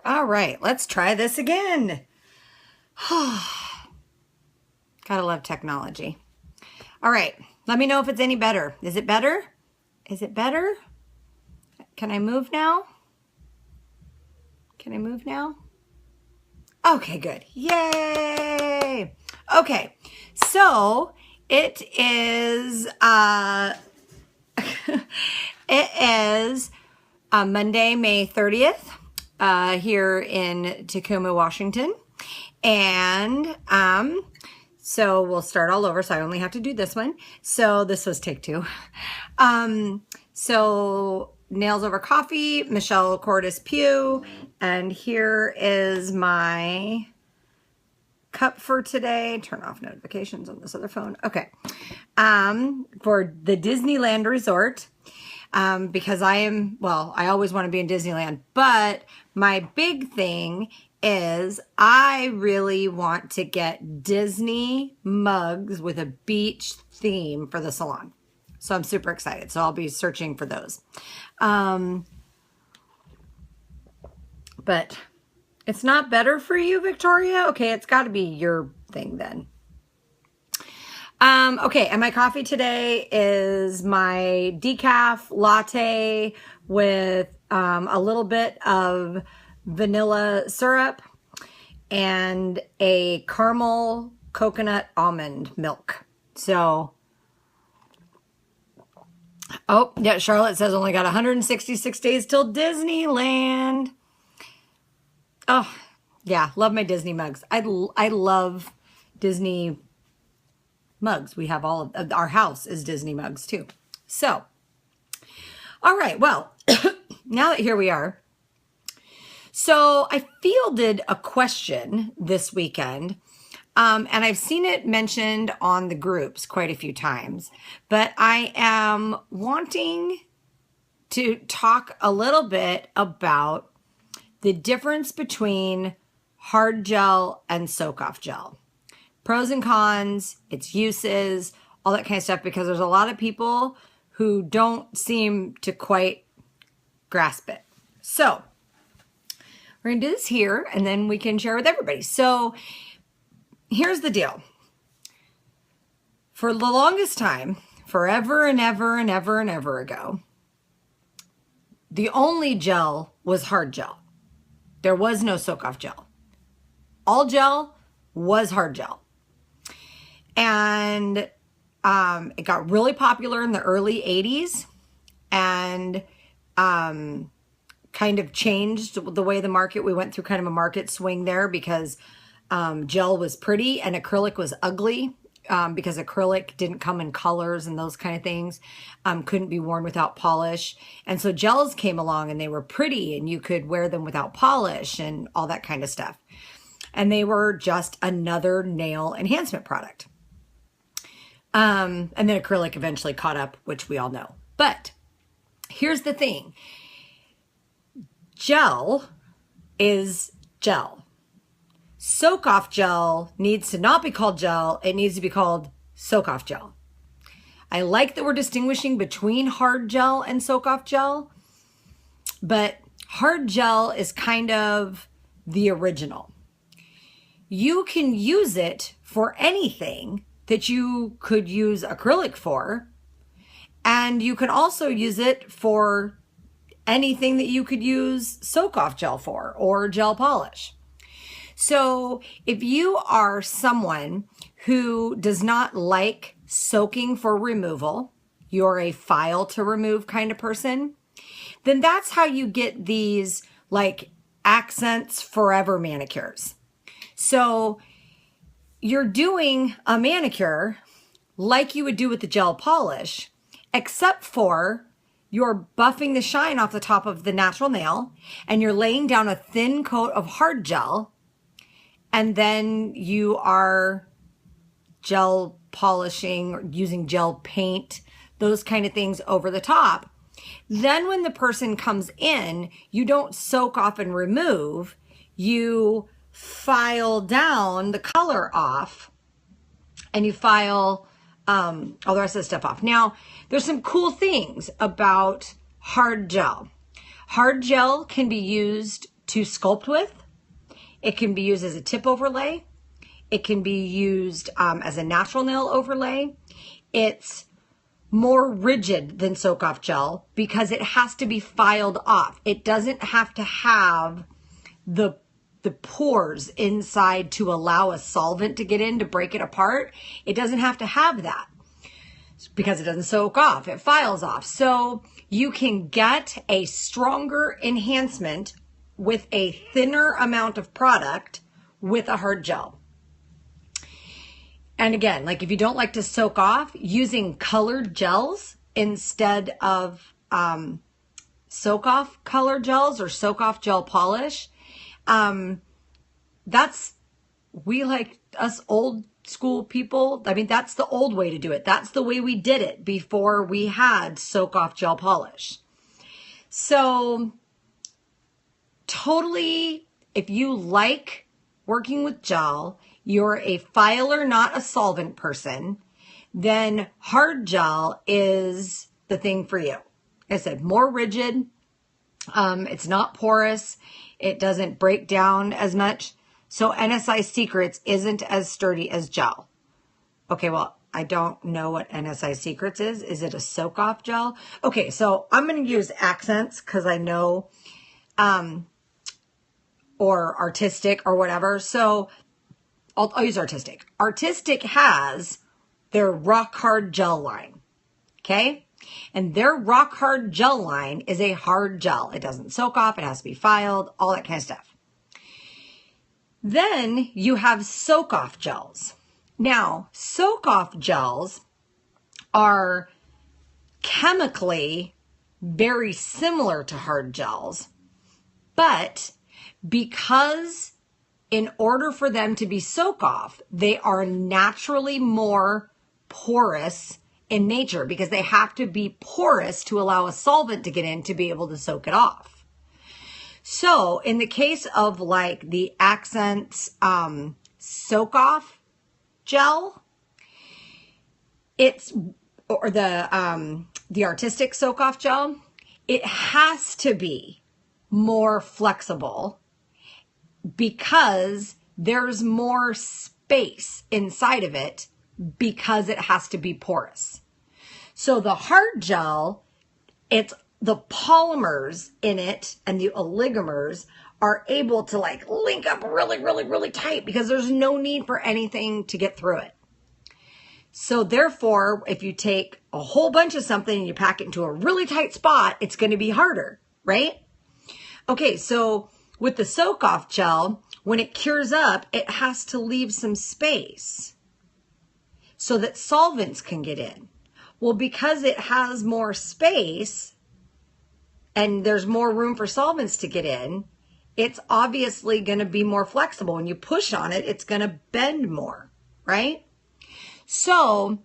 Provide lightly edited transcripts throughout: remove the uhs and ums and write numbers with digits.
All right, let's try this again. Gotta love technology. All right, let me know if it's any better. Is it better? Is it better? Can I move now? Can I move now? Okay, good. Yay! Okay, so it is Monday, May 30th, here in Tacoma, Washington. And so we'll start all over. So I only have to do this one. So this was take two. So Nails Over Coffee, Michelle Cordes Pugh. And here is my cup for today. Turn off notifications on this other phone. Okay. For the Disneyland Resort. Because I always want to be in Disneyland, but my big thing is I really want to get Disney mugs with a beach theme for the salon. So I'm super excited. So I'll be searching for those. But it's not better for you, Victoria? Okay, it's got to be your thing then. Okay, and my coffee today is my decaf latte with a little bit of vanilla syrup and a caramel coconut almond milk. So, oh, yeah, Charlotte says only got 166 days till Disneyland. Oh, yeah, love my Disney mugs. I love Disney mugs. We have all of our house is Disney mugs too. So, all right, well, now that here we are. So I fielded a question this weekend, and I've seen it mentioned on the groups quite a few times, but I am wanting to talk a little bit about the difference between hard gel and soak-off gel. Pros and cons, its uses, all that kind of stuff, because there's a lot of people who don't seem to quite grasp it. So we're going to do this here, and then we can share with everybody. So here's the deal. For the longest time, forever and ever and ever and ever ago, the only gel was hard gel. There was no soak-off gel. All gel was hard gel. And it got really popular in the early 80s and kind of changed the way the market, we went through kind of a market swing there because gel was pretty and acrylic was ugly because acrylic didn't come in colors and those kind of things, couldn't be worn without polish. And so gels came along and they were pretty and you could wear them without polish and all that kind of stuff. And they were just another nail enhancement product. And then acrylic eventually caught up, which we all know. But here's the thing. Gel is gel. Soak-off gel needs to not be called gel. It needs to be called soak-off gel. I like that we're distinguishing between hard gel and soak-off gel, but hard gel is kind of the original. You can use it for anything that you could use acrylic for, and you can also use it for anything that you could use soak-off gel for or gel polish. So if you are someone who does not like soaking for removal, you're a file to remove kind of person, then that's how you get these like Accents Forever manicures. So you're doing a manicure like you would do with the gel polish, except for you're buffing the shine off the top of the natural nail and you're laying down a thin coat of hard gel, and then you are gel polishing or using gel paint, those kind of things over the top. Then when the person comes in, you don't soak off and remove, you file down the color off and you file all the rest of the stuff off. Now, there's some cool things about hard gel. Hard gel can be used to sculpt with. It can be used as a tip overlay. It can be used as a natural nail overlay. It's more rigid than soak off gel because it has to be filed off. It doesn't have to have the pores inside to allow a solvent to get in to break it apart. It doesn't have to have that because it doesn't soak off. It files off. So you can get a stronger enhancement with a thinner amount of product with a hard gel. And again, like if you don't like to soak off, using colored gels instead of soak off color gels or soak off gel polish, we like us old school people. I mean, that's the old way to do it. That's the way we did it before we had soak off gel polish. So totally, if you like working with gel, you're a filer, not a solvent person, then hard gel is the thing for you. Like I said, more rigid. It's not porous. It doesn't break down as much. So NSI Secrets isn't as sturdy as gel. Okay, well, I don't know what NSI Secrets is. Is it a soak off gel? Okay, so I'm going to use Accents because I know, or Artistic or whatever. So I'll use Artistic. Artistic has their rock hard gel line. Okay. And their rock hard gel line is a hard gel. It doesn't soak off. It has to be filed, all that kind of stuff. Then you have soak off gels. Now, soak off gels are chemically very similar to hard gels, but because in order for them to be soak off, they are naturally more porous in nature because they have to be porous to allow a solvent to get in to be able to soak it off. So in the case of like the Accents soak off gel, or the Artistic soak off gel, it has to be more flexible because there's more space inside of it because it has to be porous. So the hard gel, it's the polymers in it and the oligomers are able to like link up really, really, really tight because there's no need for anything to get through it. So therefore, if you take a whole bunch of something and you pack it into a really tight spot, it's going to be harder, right? Okay, so with the soak off gel, when it cures up, it has to leave some space so that solvents can get in. Well, because it has more space and there's more room for solvents to get in, it's obviously going to be more flexible. When you push on it, it's going to bend more, right? So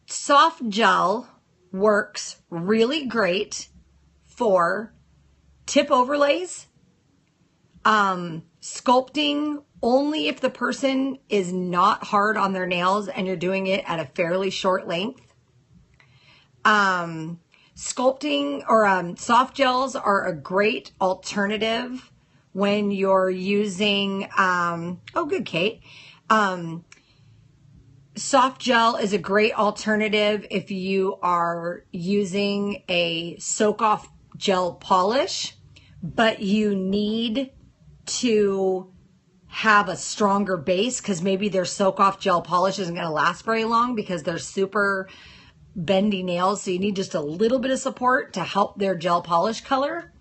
soft gel works really great for tip overlays, sculpting only if the person is not hard on their nails and you're doing it at a fairly short length. Sculpting or soft gels are a great alternative when you're using, oh, good, Kate. Soft gel is a great alternative if you are using a soak off gel polish, but you need to have a stronger base because maybe their soak off gel polish isn't going to last very long because they're super bendy nails. So you need just a little bit of support to help their gel polish color.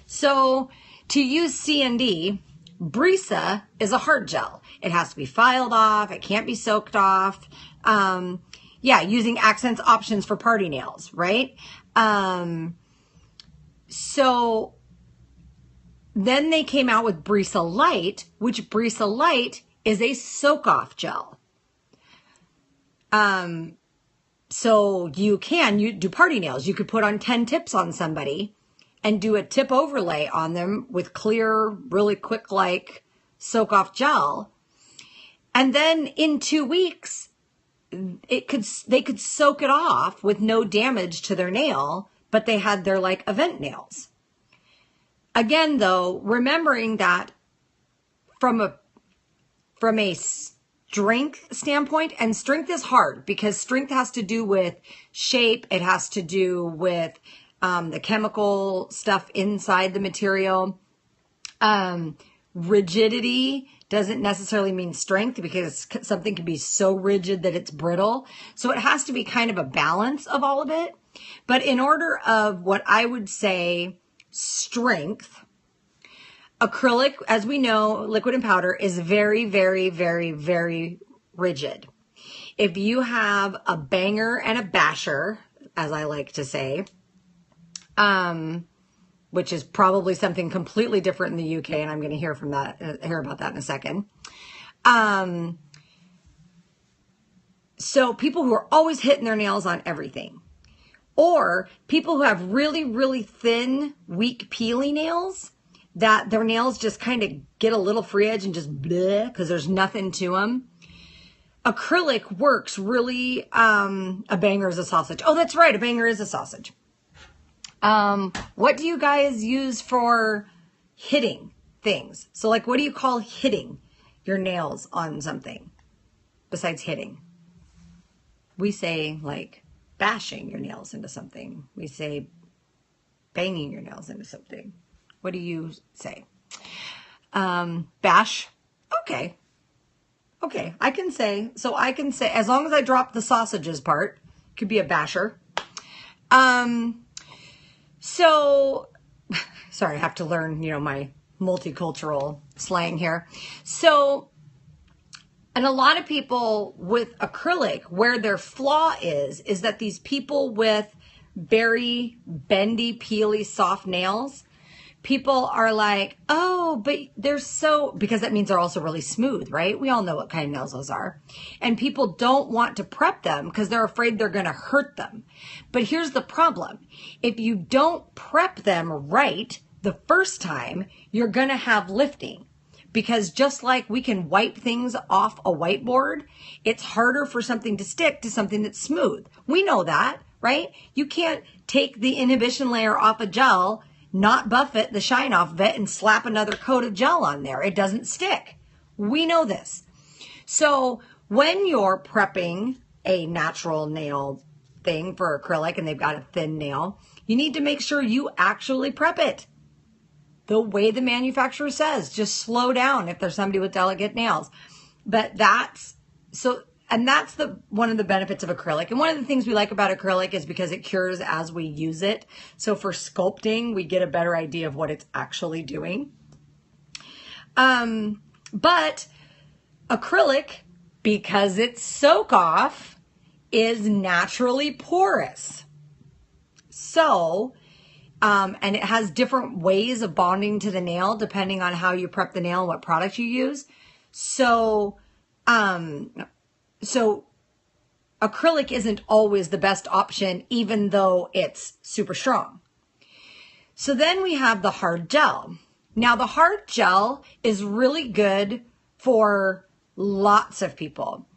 So to use C&D, Brisa is a hard gel. It has to be filed off. It can't be soaked off. Yeah, using Accents options for party nails, right? So then they came out with Brisa Light, which Brisa Light is a soak-off gel. So you do party nails. You could put on 10 tips on somebody and do a tip overlay on them with clear, really quick, like soak-off gel. And then in 2 weeks, they could soak it off with no damage to their nail, but they had their like event nails. Again, though, remembering that from a strength standpoint, and strength is hard because strength has to do with shape. It has to do with the chemical stuff inside the material. Rigidity doesn't necessarily mean strength because something can be so rigid that it's brittle. So it has to be kind of a balance of all of it. But in order of what I would say strength, acrylic, as we know, liquid and powder, is very, very, very, very rigid. If you have a banger and a basher, as I like to say, which is probably something completely different in the UK, and I'm going to hear about that in a second. So people who are always hitting their nails on everything, or people who have really, really thin, weak, peely nails, that their nails just kind of get a little free edge and just bleh because there's nothing to them. Acrylic works really, a banger is a sausage. Oh, that's right, a banger is a sausage. What do you guys use for hitting things? So like, what do you call hitting your nails on something besides hitting? We say like bashing your nails into something. We say banging your nails into something. What do you say? Bash. Okay. Okay. I can say, as long as I drop the sausages part, could be a basher. So, sorry, I have to learn, my multicultural slang here. So, and a lot of people with acrylic, where their flaw is that these people with very bendy, peely, soft nails, people are like, oh, but they're so, because that means they're also really smooth, right? We all know what kind of nails those are. And people don't want to prep them because they're afraid they're going to hurt them. But here's the problem. If you don't prep them right the first time, you're going to have lifting. Because just like we can wipe things off a whiteboard, it's harder for something to stick to something that's smooth. We know that, right? You can't take the inhibition layer off a gel, not buff it, the shine off of it, and slap another coat of gel on there. It doesn't stick. We know this. So when you're prepping a natural nail thing for acrylic and they've got a thin nail, you need to make sure you actually prep it the way the manufacturer says. Just slow down if there's somebody with delicate nails. But that's one of the benefits of acrylic. And one of the things we like about acrylic is because it cures as we use it. So for sculpting, we get a better idea of what it's actually doing. But acrylic, because it's soak off, is naturally porous. So, and it has different ways of bonding to the nail depending on how you prep the nail and what product you use. So acrylic isn't always the best option, even though it's super strong. So then we have the hard gel. Now the hard gel is really good for lots of people.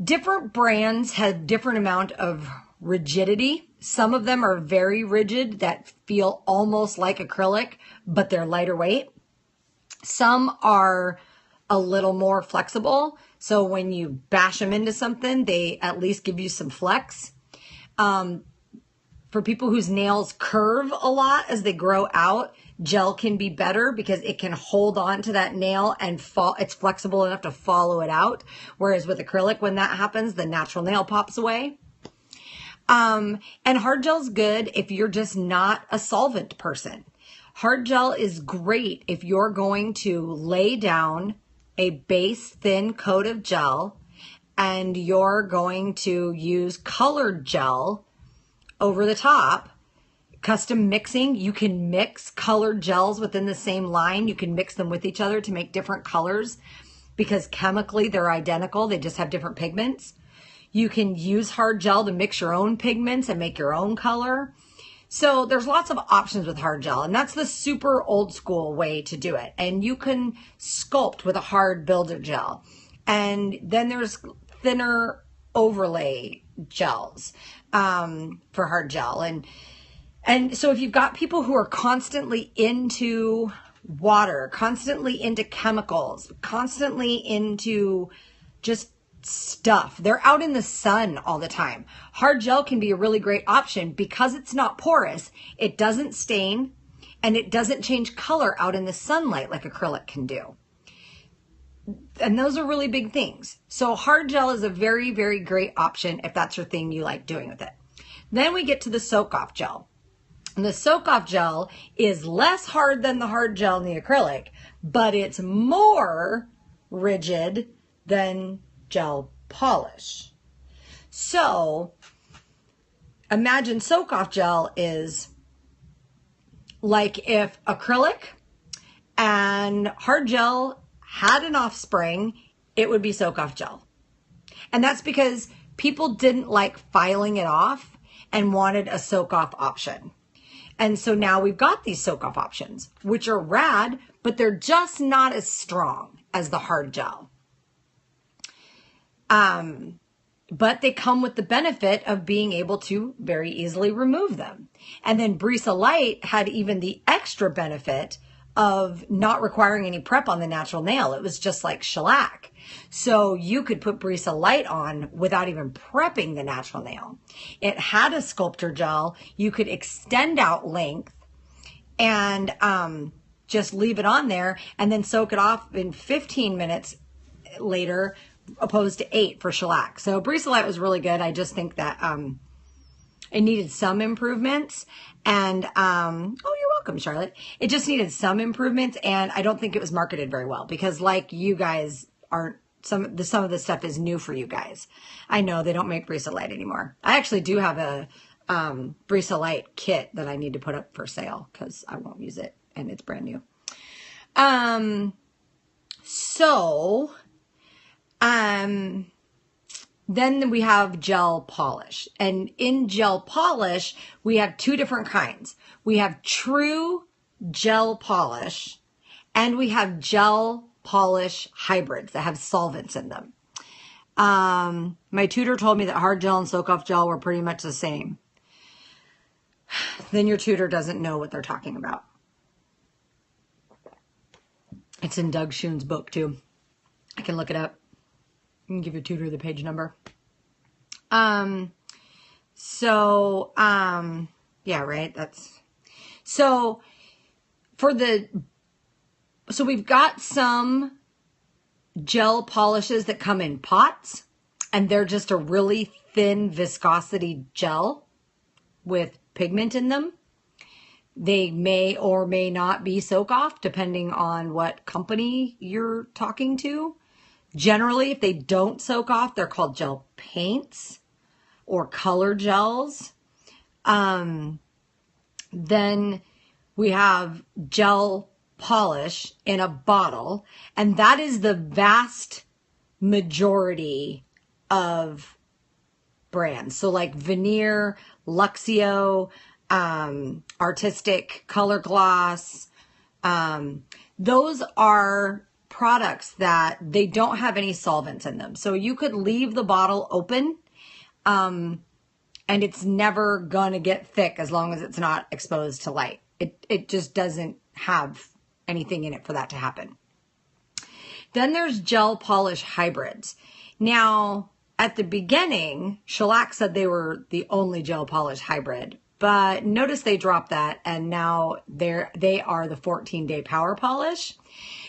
Different brands have different amount of rigidity. Some of them are very rigid that feel almost like acrylic, but they're lighter weight. Some are a little more flexible. So when you bash them into something, they at least give you some flex. For people whose nails curve a lot as they grow out, gel can be better because it can hold on to that nail and it's flexible enough to follow it out. Whereas with acrylic, when that happens, the natural nail pops away. And hard gel's good if you're just not a solvent person. Hard gel is great if you're going to lay down a base thin coat of gel and you're going to use colored gel over the top. Custom mixing, you can mix colored gels within the same line. You can mix them with each other to make different colors because chemically they're identical. They just have different pigments. You can use hard gel to mix your own pigments and make your own color. So there's lots of options with hard gel, and that's the super old school way to do it. And you can sculpt with a hard builder gel. And then there's thinner overlay gels for hard gel. And And so if you've got people who are constantly into water, constantly into chemicals, constantly into just stuff, they're out in the sun all the time. Hard gel can be a really great option because it's not porous, it doesn't stain, and it doesn't change color out in the sunlight like acrylic can do. And those are really big things. So hard gel is a very, very great option if that's your thing you like doing with it. Then we get to the soak-off gel. And the soak-off gel is less hard than the hard gel in the acrylic, but it's more rigid than gel polish. So imagine soak-off gel is like if acrylic and hard gel had an offspring, it would be soak-off gel. And that's because people didn't like filing it off and wanted a soak-off option. And so now we've got these soak-off options, which are rad, but they're just not as strong as the hard gel. But they come with the benefit of being able to very easily remove them. And then Brisa Light had even the extra benefit of not requiring any prep on the natural nail. It was just like shellac. So you could put Brisa Light on without even prepping the natural nail. It had a sculptor gel. You could extend out length and just leave it on there and then soak it off in 15 minutes later, opposed to 8 for shellac. So Brisa Light was really good. I just think that it needed some improvements. And, oh, you're welcome, Charlotte. It just needed some improvements. And I don't think it was marketed very well because like you guys aren't, some of the stuff is new for you guys. I know they don't make Brisa Light anymore. I actually do have a Brisa Light kit that I need to put up for sale because I won't use it and it's brand new. Then we have gel polish. And in gel polish, we have two different kinds. We have true gel polish and we have gel polish hybrids that have solvents in them. My tutor told me that hard gel and soak-off gel were pretty much the same. Then your tutor doesn't know what they're talking about. It's in Doug Schoon's book too. I can look it up. You can give your tutor the page number. Yeah, right. So we've got some gel polishes that come in pots and they're just a really thin viscosity gel with pigment in them. They may or may not be soak-off depending on what company you're talking to. Generally, if they don't soak off, they're called gel paints or color gels. Then we have gel polish in a bottle, and that is the vast majority of brands. So like Veneer, Luxio, Artistic, Color Gloss, those are products that they don't have any solvents in them. So you could leave the bottle open and it's never gonna get thick as long as it's not exposed to light. It just doesn't have anything in it for that to happen. Then there's gel polish hybrids. Now, at the beginning, shellac said they were the only gel polish hybrid, but notice they dropped that and now they are the 14-day power polish.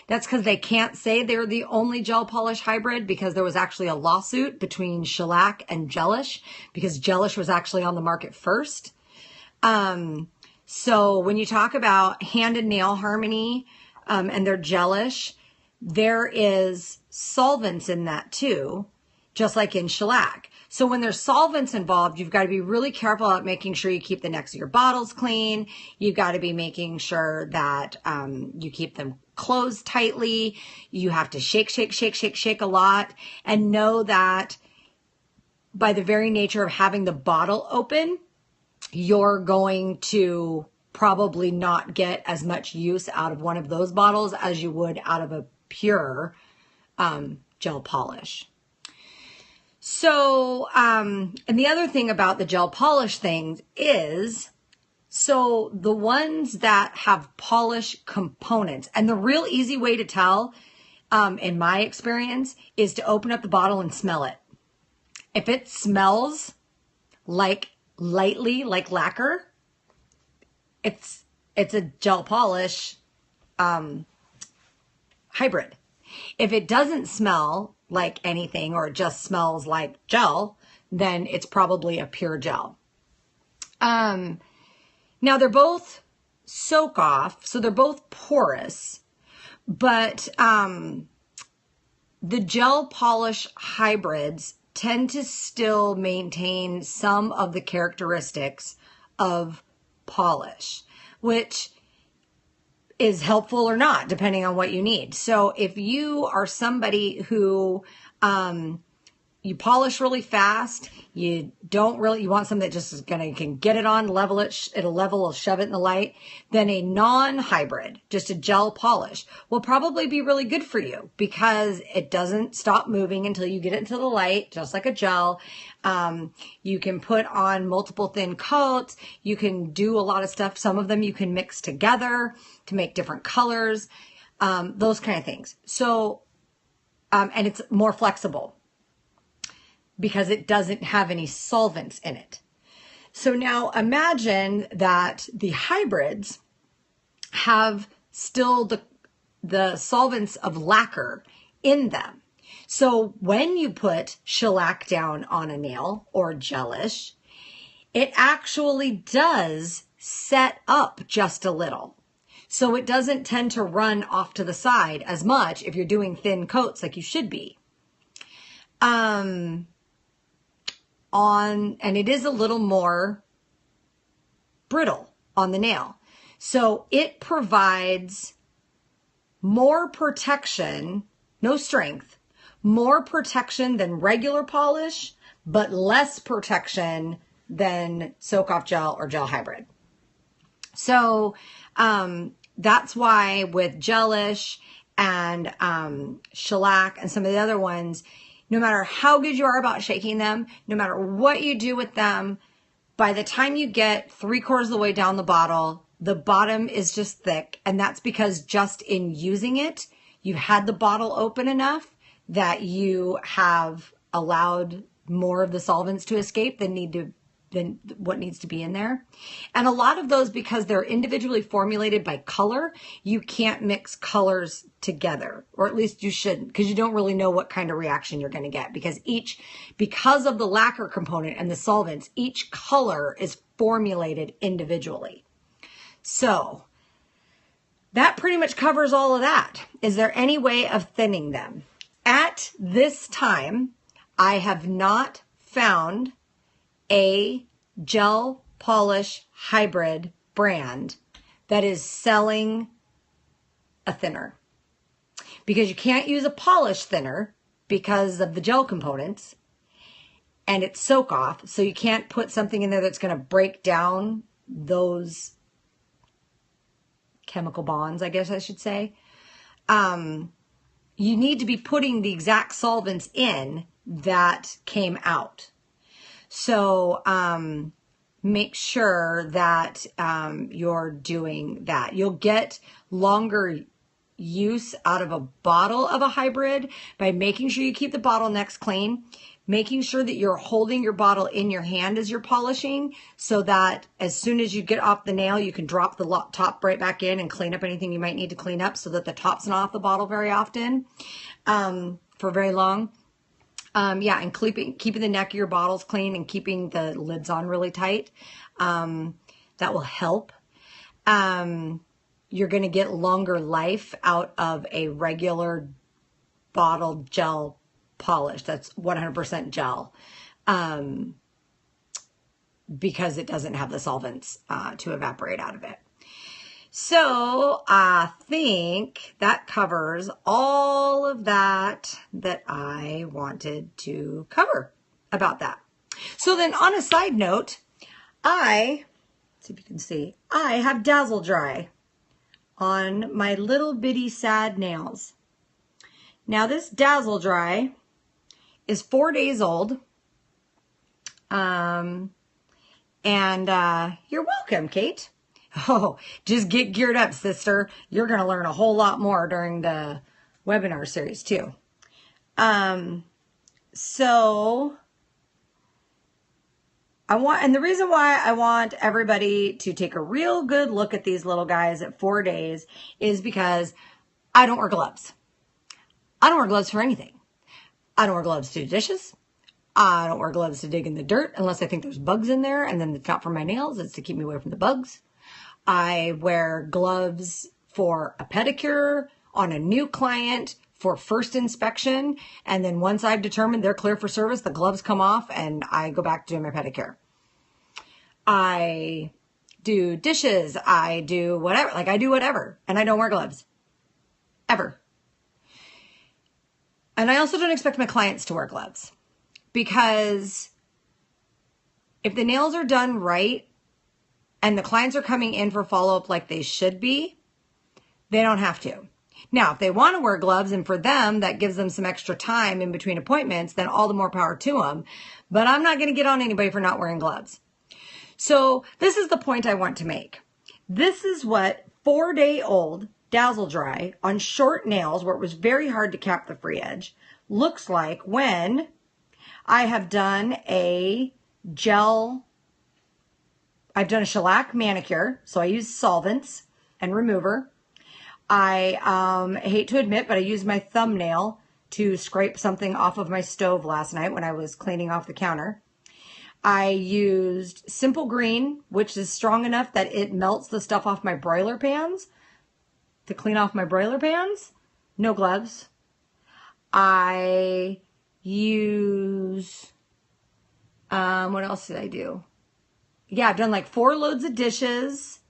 That's because they can't say they're the only gel polish hybrid because there was actually a lawsuit between shellac and gelish because gelish was actually on the market first. So when you talk about hand and nail harmony and they're gelish, there is solvents in that too, just like in shellac. So when there's solvents involved, you've got to be really careful about making sure you keep the necks of your bottles clean. You've got to be making sure that you keep them closed tightly. You have to shake, shake, shake, shake, shake a lot. And know that by the very nature of having the bottle open, you're going to probably not get as much use out of one of those bottles as you would out of a pure gel polish. So, and the other thing about the gel polish things is So the ones that have polish components, and the real easy way to tell, in my experience, is to open up the bottle and smell it. If it smells like lightly like lacquer, it's a gel polish hybrid. If it doesn't smell like anything or it just smells like gel, then it's probably a pure gel. Now they're both soak off, so they're both porous, but the gel polish hybrids tend to still maintain some of the characteristics of polish, which is helpful or not, depending on what you need. So if you are somebody who you polish really fast, you want something that just is can get it on, level it at a level, shove it in the light, then a non-hybrid, just a gel polish, will probably be really good for you because it doesn't stop moving until you get it into the light, just like a gel. You can put on multiple thin coats. You can do a lot of stuff. Some of them you can mix together to make different colors, those kind of things. So, and it's more flexible because it doesn't have any solvents in it. So now imagine that the hybrids have still the solvents of lacquer in them. So when you put shellac down on a nail or gelish, it actually does set up just a little. So it doesn't tend to run off to the side as much if you're doing thin coats like you should be. And it is a little more brittle on the nail. So it provides more protection, no strength, more protection than regular polish, but less protection than soak off gel or gel hybrid. So that's why with gelish and shellac and some of the other ones, no matter how good you are about shaking them, no matter what you do with them, by the time you get 3/4 of the way down the bottom is just thick. And that's because just in using it, you had the bottle open enough that you have allowed more of the solvents to escape than what needs to be in there. And a lot of those, because they're individually formulated by color, you can't mix colors together, or at least you shouldn't, because you don't really know what kind of reaction you're going to get, because of the lacquer component and the solvents, each color is formulated individually. So that pretty much covers all of that. Is there any way of thinning them? At this time, I have not found a gel polish hybrid brand that is selling a thinner, because you can't use a polish thinner because of the gel components and it's soak off. So you can't put something in there that's going to break down those chemical bonds, I guess I should say. You need to be putting the exact solvents in that came out. So make sure that you're doing that. You'll get longer use out of a bottle of a hybrid by making sure you keep the bottlenecks clean, making sure that you're holding your bottle in your hand as you're polishing, so that as soon as you get off the nail, you can drop the top right back in and clean up anything you might need to clean up, so that the top's not off the bottle very often for very long. Yeah, and keeping the neck of your bottles clean and keeping the lids on really tight. That will help. You're going to get longer life out of a regular bottled gel polish that's 100% gel, because it doesn't have the solvents to evaporate out of it. So I think that covers all of that I wanted to cover about that. So then, on a side note, let's see if you can see, I have Dazzle Dry on my little bitty sad nails. Now this Dazzle Dry is 4 days old. And you're welcome, Kate. Oh, just get geared up, sister. You're going to learn a whole lot more during the webinar series too. So and the reason why I want everybody to take a real good look at these little guys at 4 days is because I don't wear gloves. I don't wear gloves for anything. I don't wear gloves to do dishes. I don't wear gloves to dig in the dirt unless I think there's bugs in there, and then it's not for my nails, it's to keep me away from the bugs. I wear gloves for a pedicure on a new client for first inspection, and then once I've determined they're clear for service, the gloves come off and I go back to doing my pedicure. I do dishes, I do whatever, like I do whatever, and I don't wear gloves. Ever. And I also don't expect my clients to wear gloves, because if the nails are done right and the clients are coming in for follow-up like they should be, they don't have to. Now, if they want to wear gloves and for them that gives them some extra time in between appointments, then all the more power to them. But I'm not going to get on anybody for not wearing gloves. So this is the point I want to make. This is what 4-day-old Dazzle Dry on short nails, where it was very hard to cap the free edge, looks like when I have done a I've done a shellac manicure, so I use solvents and remover. I hate to admit, but I used my thumbnail to scrape something off of my stove last night when I was cleaning off the counter. I used Simple Green, which is strong enough that it melts the stuff off my broiler pans to clean off my broiler pans. No gloves. I use, what else did I do? Yeah, I've done like 4 loads of dishes.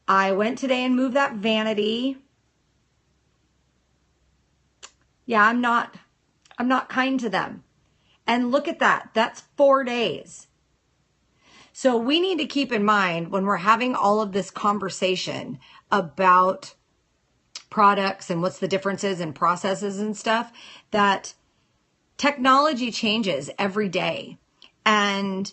I went today and moved that vanity. Yeah, I'm not kind to them. And look at that. That's 4 days. So we need to keep in mind when we're having all of this conversation about products and what's the differences in processes and stuff, that technology changes every day. And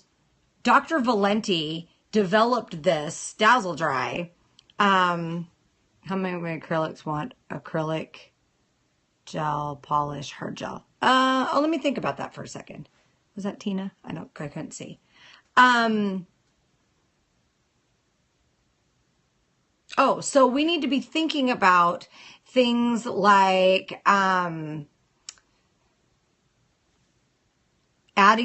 Dr. Valenti developed this Dazzle Dry. How many of my acrylics want? Acrylic, gel, polish, hard gel. Let me think about that for a second. Was that Tina? I couldn't see. So we need to be thinking about things like adding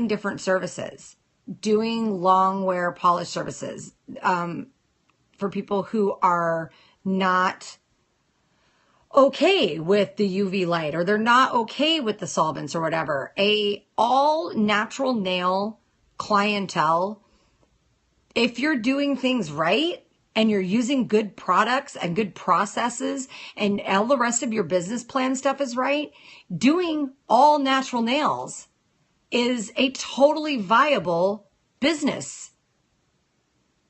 different services, doing long wear polish services for people who are not okay with the UV light, or they're not okay with the solvents or whatever. A all natural nail clientele, if you're doing things right and you're using good products and good processes and all the rest of your business plan stuff is right, doing all natural nails is a totally viable business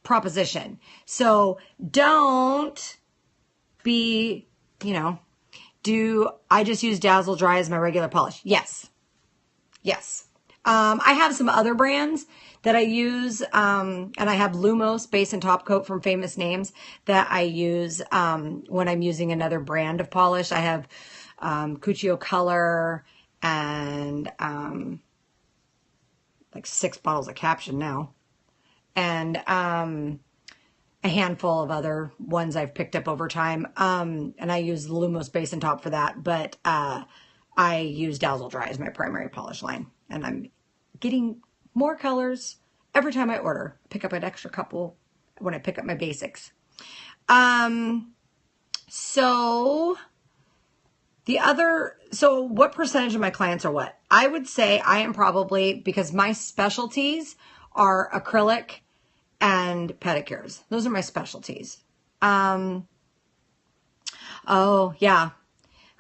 proposition. So don't be, I just use Dazzle Dry as my regular polish? Yes. Yes. I have some other brands that I use, and I have Lumos Base and Top Coat from Famous Names that I use when I'm using another brand of polish. I have Cuccio Color and like 6 bottles of Caption now, and a handful of other ones I've picked up over time. And I use the Lumos Base and Top for that, but I use Dazzle Dry as my primary polish line, and I'm getting more colors every time I order. Pick up an extra couple when I pick up my basics. So what percentage of my clients are what? I would say I am probably, because my specialties are acrylic and pedicures. Those are my specialties. Oh yeah.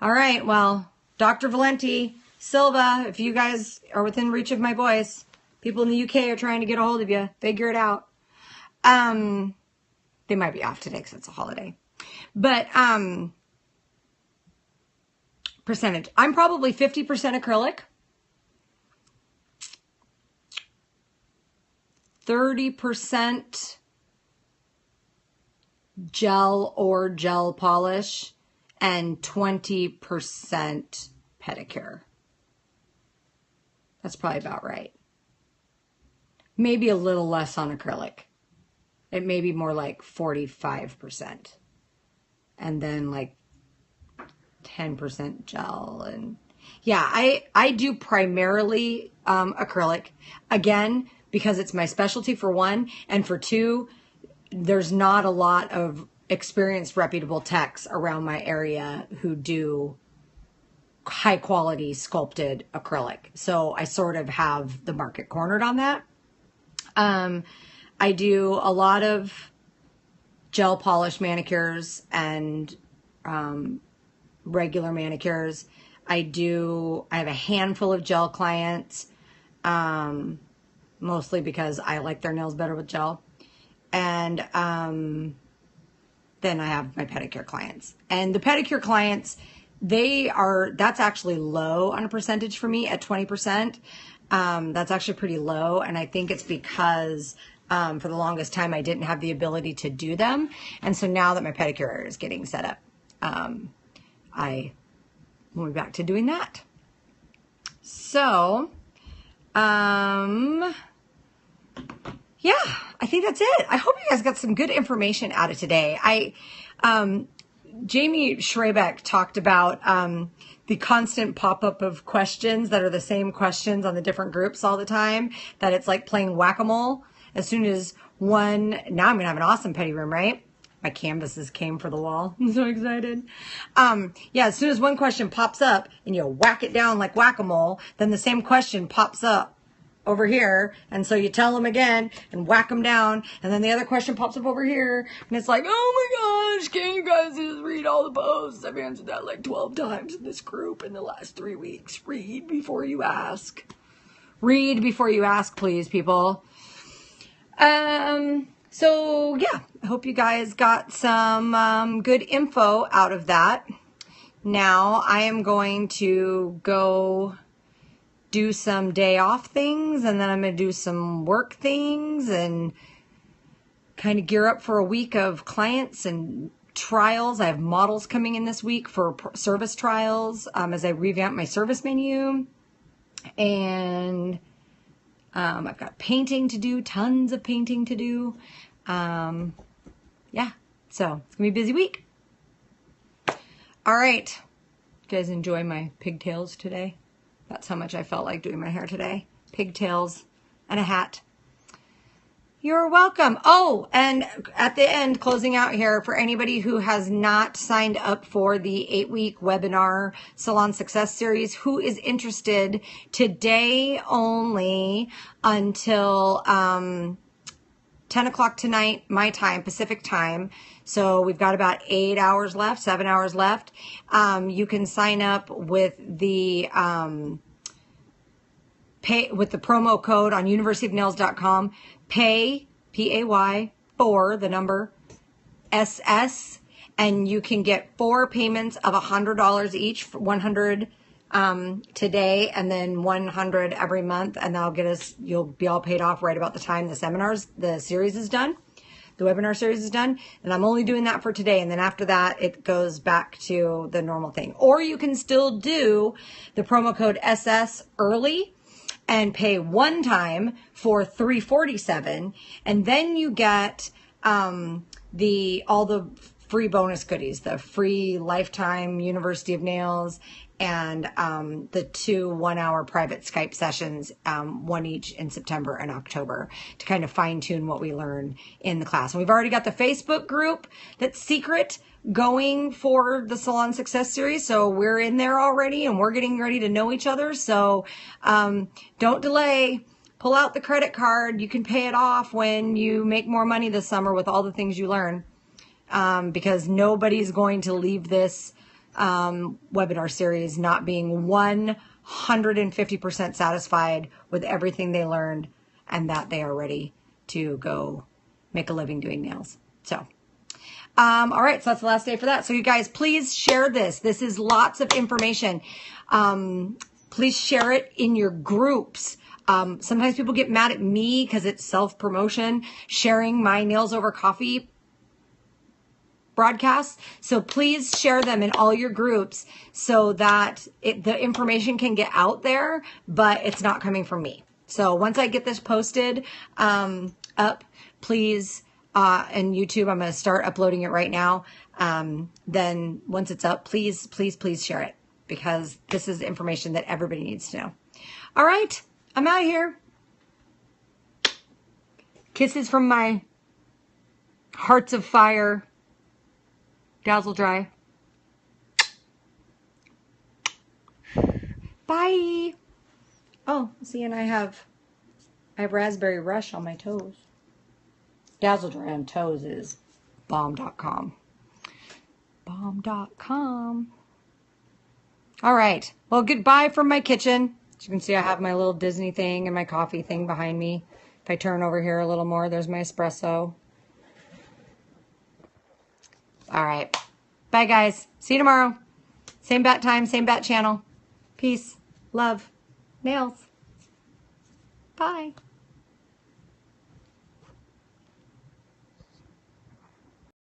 All right. Well, Dr. Valenti, Silva, if you guys are within reach of my voice, people in the UK are trying to get a hold of you. Figure it out. They might be off today because it's a holiday. But percentage. I'm probably 50% acrylic. 30% gel or gel polish and 20% pedicure. That's probably about right. Maybe a little less on acrylic. It may be more like 45%. And then like 10% gel. And yeah, I do primarily acrylic. Again, because it's my specialty for one, and for two, there's not a lot of experienced, reputable techs around my area who do high quality sculpted acrylic. So I sort of have the market cornered on that. I do a lot of gel polish manicures and regular manicures. I have a handful of gel clients, mostly because I like their nails better with gel. And then I have my pedicure clients. And the pedicure clients, that's actually low on a percentage for me at 20%. That's actually pretty low. And I think it's because for the longest time I didn't have the ability to do them. And so now that my pedicure is getting set up, I will be back to doing that. So, yeah, I think that's it. I hope you guys got some good information out of today. Jamie Schrebeck talked about the constant pop-up of questions that are the same questions on the different groups all the time, that it's like playing whack-a-mole. As soon as now I'm going to have an awesome petty room, right? My canvases came for the wall. I'm so excited. Yeah, as soon as one question pops up and you whack it down like whack-a-mole, then the same question pops up over here, and so you tell them again and whack them down, and then the other question pops up over here, and it's like, oh my gosh, can you guys just read all the posts? I've answered that like 12 times in this group in the last 3 weeks. Read before you ask. Read before you ask, please, people. So yeah, I hope you guys got some good info out of that. Now I am going to go do some day off things, and then I'm going to do some work things and kind of gear up for a week of clients and trials. I have models coming in this week for service trials as I revamp my service menu. And I've got painting to do, tons of painting to do. Yeah, so it's going to be a busy week. All right. You guys enjoy my pigtails today? That's how much I felt like doing my hair today. Pigtails and a hat. You're welcome. Oh, and at the end, closing out here, for anybody who has not signed up for the 8-week webinar Salon Success Series, who is interested, today only until 10 o'clock tonight, my time, Pacific time. So we've got about 8 hours left, 7 hours left. You can sign up with the promo code on universityofnails.com, pay, P-A-Y, for the number SS, and you can get 4 payments of $100 each, 100 today, and then 100 every month, and that'll get us, you'll be all paid off right about the time the series is done. The webinar series is done, and I'm only doing that for today, and then after that, it goes back to the normal thing. Or you can still do the promo code SS early and pay one time for $347, and then you get all the free bonus goodies, the free lifetime University of Nails, and the 2 1-hour private Skype sessions, one each in September and October, to kind of fine tune what we learn in the class. And we've already got the Facebook group that's secret going for the Salon Success Series. So we're in there already, and we're getting ready to know each other. So don't delay. Pull out the credit card. You can pay it off when you make more money this summer with all the things you learn, because nobody's going to leave this webinar series not being 150% satisfied with everything they learned, and that they are ready to go make a living doing nails. So, all right, so that's the last day for that. So you guys, please share this. This is lots of information. Please share it in your groups. Sometimes people get mad at me because it's self-promotion, sharing my Nails Over Coffee broadcasts. So please share them in all your groups so that the information can get out there, but it's not coming from me. So once I get this posted up, please, and YouTube, I'm going to start uploading it right now. Then once it's up, please, please, please share it, because this is information that everybody needs to know. All right, I'm out of here. Kisses from my Hearts of Fire Dazzle Dry. Bye. Oh, see, and I have Raspberry Rush on my toes. Dazzle Dry on toes is bomb.com. Bomb.com. All right. Well, goodbye from my kitchen. As you can see, I have my little Disney thing and my coffee thing behind me. If I turn over here a little more, there's my espresso. All right. Bye, guys. See you tomorrow. Same bat time, same bat channel. Peace, love, nails. Bye.